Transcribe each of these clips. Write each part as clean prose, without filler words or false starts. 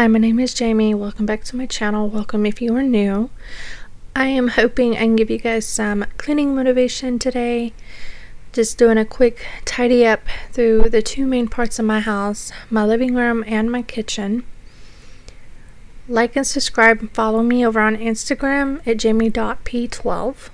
Hi, my name is Jamie. Welcome back to my channel. Welcome if you are new. I am hoping I can give you guys some cleaning motivation today. Just doing a quick tidy up through the two main parts of my house, my living room and my kitchen. Like and subscribe and follow me over on Instagram at jamie.p12.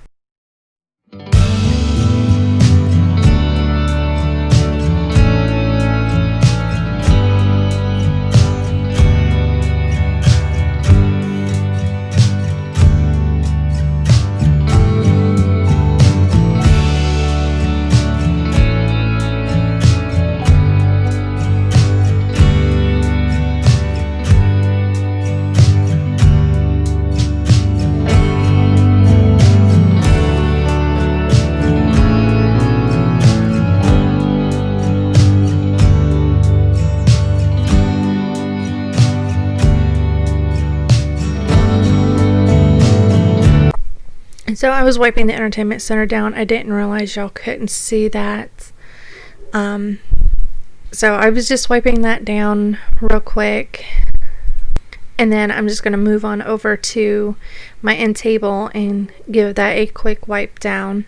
So I was wiping the entertainment center down. I didn't realize y'all couldn't see that. So I was just wiping that down real quick. And then I'm just going to move on over to my end table and give that a quick wipe down.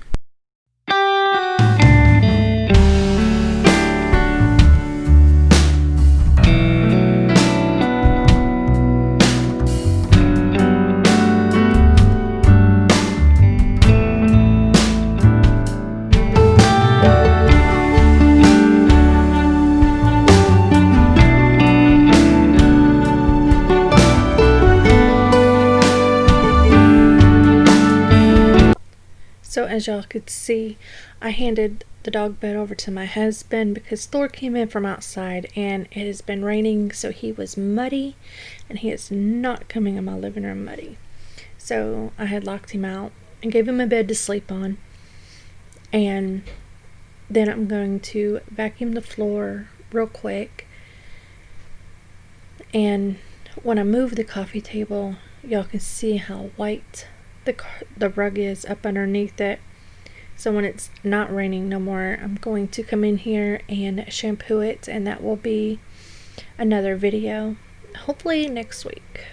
So as y'all could see, I handed the dog bed over to my husband because Thor came in from outside and it has been raining, so he was muddy and he is not coming in my living room muddy. So I had locked him out and gave him a bed to sleep on. And then I'm going to vacuum the floor real quick. And when I move the coffee table, y'all can see how white the rug is up underneath it. So when it's not raining no more, I'm going to come in here and shampoo it, and that will be another video, hopefully next week.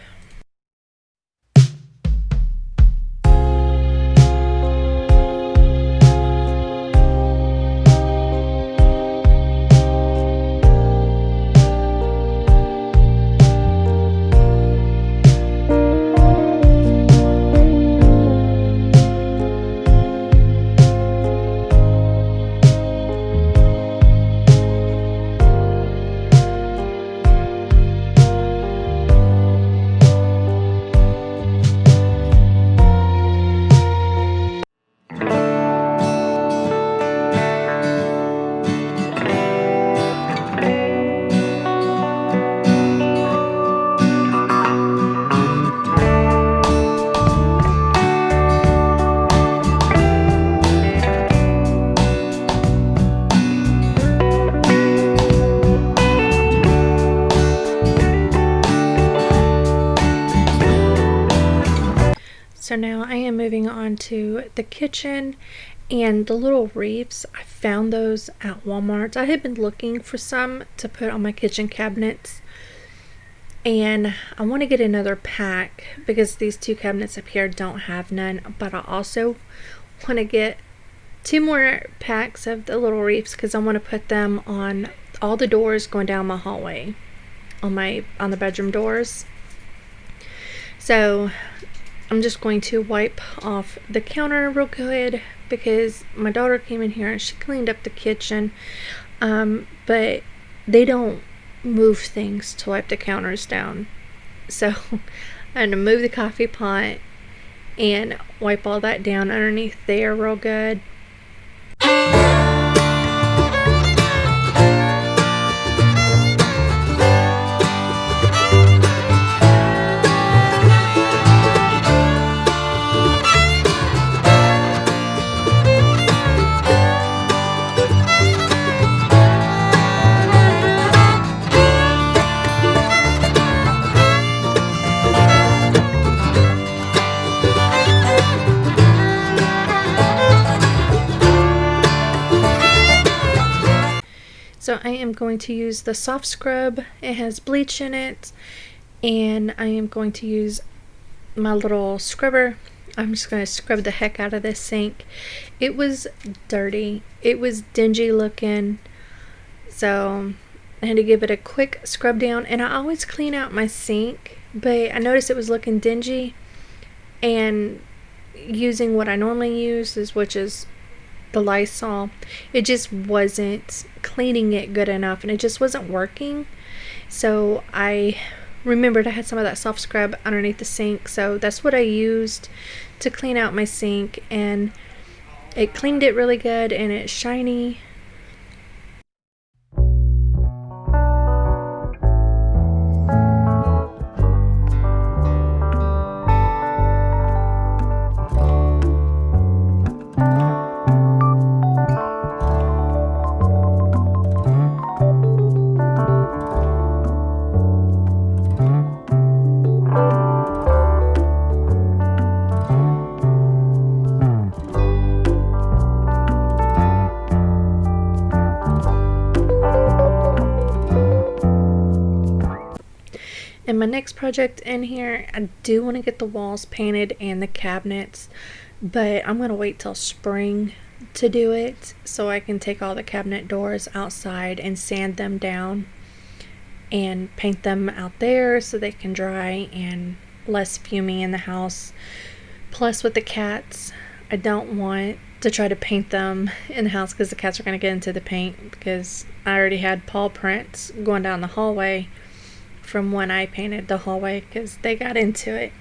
So now I am moving on to the kitchen and the little wreaths. I found those at Walmart. I had been looking for some to put on my kitchen cabinets, and I want to get another pack because these two cabinets up here don't have none, but I also want to get 2 more packs of the little wreaths because I want to put them on all the doors going down my hallway, on the bedroom doors. So I'm just going to wipe off the counter real good because my daughter came in here and she cleaned up the kitchen, but they don't move things to wipe the counters down. So I'm going to move the coffee pot and wipe all that down underneath there real good. So I am going to use the soft scrub. It has bleach in it, and I am going to use my little scrubber. I'm just going to scrub the heck out of this sink. It was dirty. It was dingy looking. So I had to give it a quick scrub down. And I always clean out my sink, but I noticed it was looking dingy. And using what I normally use, which is the Lysol, it just wasn't cleaning it good enough. And it just wasn't working. So I remembered I had some of that soft scrub underneath the sink, so that's what I used to clean out my sink, and it cleaned it really good and it's shiny. And my next project in here, I do want to get the walls painted and the cabinets, but I'm going to wait till spring to do it so I can take all the cabinet doors outside and sand them down and paint them out there so they can dry and less fuming in the house. Plus with the cats, I don't want to try to paint them in the house because the cats are going to get into the paint, because I already had paw prints going down the hallway from when I painted the hallway because they got into it.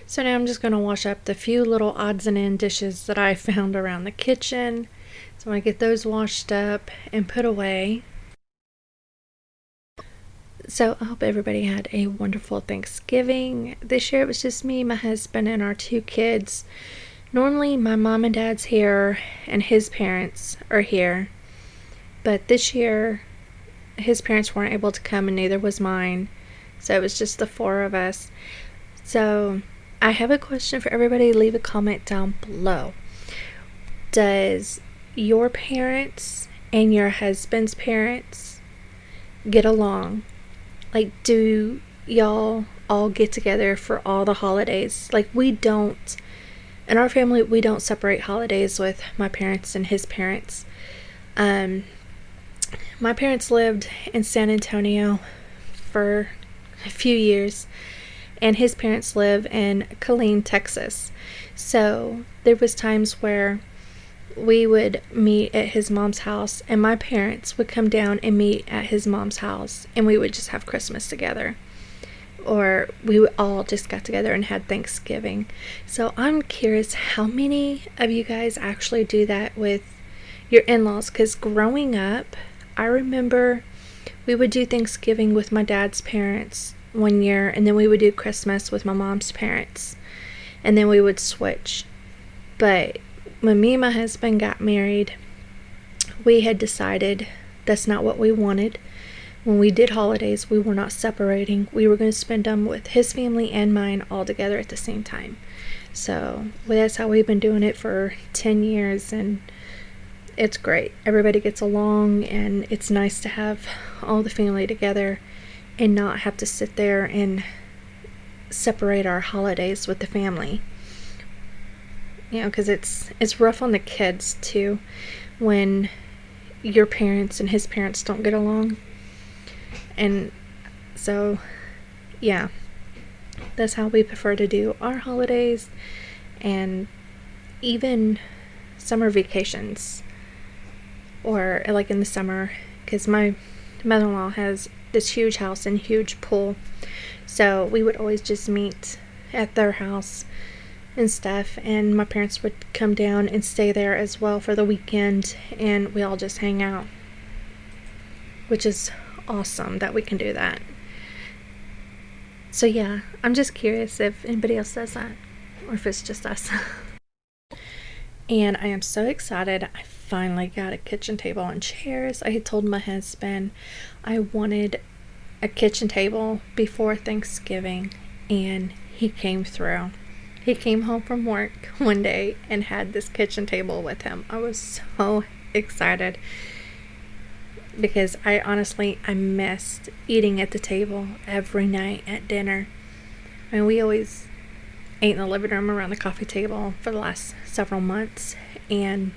So now I'm just going to wash up the few little odds and end dishes that I found around the kitchen. So I'm going to get those washed up and put away. So I hope everybody had a wonderful Thanksgiving. This year it was just me, my husband, and our 2 kids. Normally my mom and dad's here and his parents are here. But this year his parents weren't able to come and neither was mine. So it was just the 4 of us. So I have a question for everybody. Leave a comment down below. Does your parents and your husband's parents get along? Like, do y'all all get together for all the holidays? Like, we don't. In our family, we don't separate holidays with my parents and his parents. My parents lived in San Antonio for a few years, and his parents live in Killeen, Texas. So there was times where we would meet at his mom's house, and my parents would come down and meet at his mom's house, and we would just have Christmas together. Or we would all just got together and had Thanksgiving. So I'm curious how many of you guys actually do that with your in-laws, because growing up, I remember we would do Thanksgiving with my dad's parents one year, and then we would do Christmas with my mom's parents, and then we would switch. But when me and my husband got married, we had decided that's not what we wanted. when we did holidays, we were not separating. We were going to spend them with his family and mine all together at the same time. So that's how we've been doing it for 10 years, and it's great. Everybody gets along, and it's nice to have all the family together and not have to sit there and separate our holidays with the family. Because it's rough on the kids too when your parents and his parents don't get along. And so, yeah, that's how we prefer to do our holidays, and even summer vacations, or like in the summer, because my mother-in-law has this huge house and huge pool, so we would always just meet at their house and stuff, and my parents would come down and stay there as well for the weekend, and we all just hang out, which is awesome that we can do that. So yeah, I'm just curious if anybody else does that, or if it's just us. And I am so excited. I finally got a kitchen table and chairs. I had told my husband I wanted a kitchen table before Thanksgiving, and he came through. He came home from work one day and had this kitchen table with him. I was so excited, because I missed eating at the table every night at dinner. I mean, we always ate in the living room around the coffee table for the last several months, and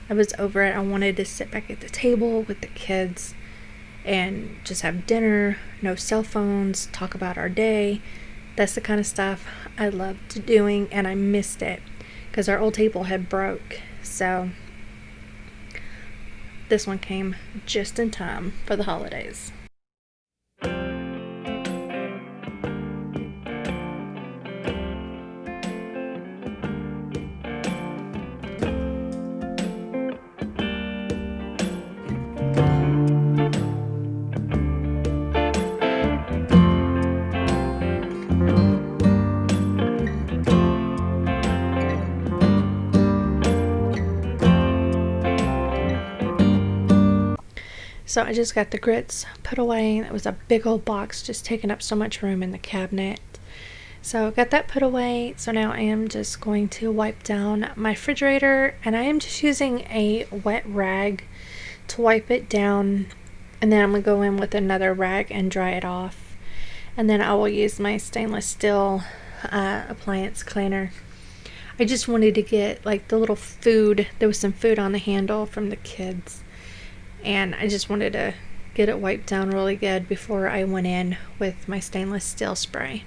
I was over it. I wanted to sit back at the table with the kids and just have dinner, no cell phones, talk about our day. That's the kind of stuff I loved doing, and I missed it because our old table had broke. So this one came just in time for the holidays. So I just got the grits put away. It was a big old box just taking up so much room in the cabinet. So I got that put away. So now I am just going to wipe down my refrigerator, and I am just using a wet rag to wipe it down, and then I'm going to go in with another rag and dry it off. And then I will use my stainless steel appliance cleaner. I just wanted to get like the little food. There was some food on the handle from the kids, and I just wanted to get it wiped down really good before I went in with my stainless steel spray.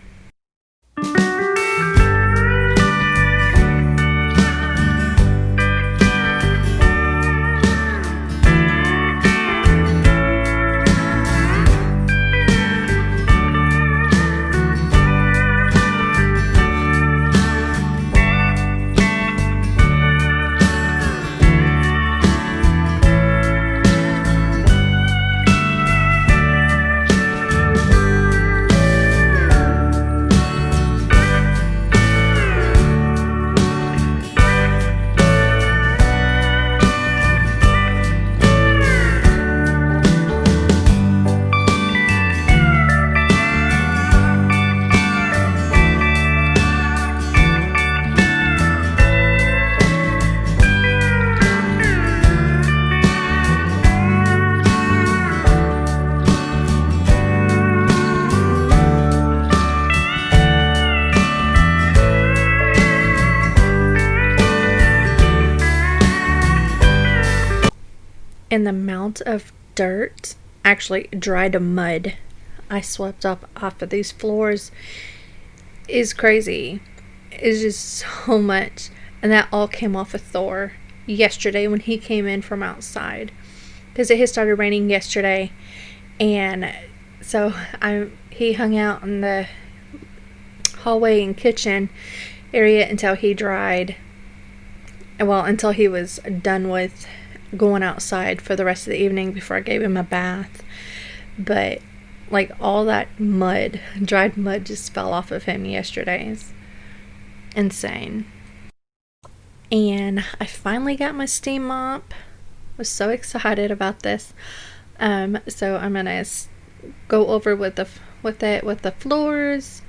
And the amount of dirt, actually dried mud, I swept up off of these floors is crazy. It's just so much. And that all came off of Thor yesterday when he came in from outside, because it had started raining yesterday. And so he hung out in the hallway and kitchen area until he dried. Well, until he was done with going outside for the rest of the evening before I gave him a bath. But like all that mud, dried mud, just fell off of him yesterday. It's insane. And I finally got my steam mop. I was so excited about this. So I'm gonna go over with the floors,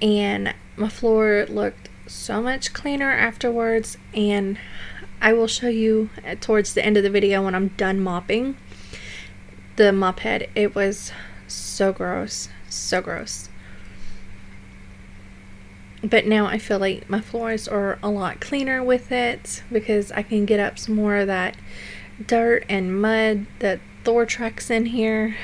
and my floor looked so much cleaner afterwards, and I will show you towards the end of the video when I'm done mopping the mop head. It was so gross, so gross. But now I feel like my floors are a lot cleaner with it, because I can get up some more of that dirt and mud that Thor tracks in here.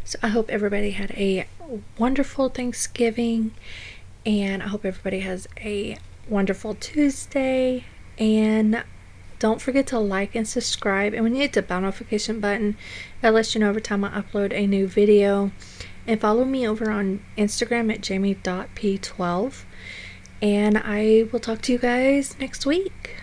So I hope everybody had a wonderful Thanksgiving, and I hope everybody has a wonderful Tuesday. And don't forget to like and subscribe, and when you hit the bell notification button, that lets you know every time I upload a new video. And follow me over on Instagram at jamie.p12, and I will talk to you guys next week.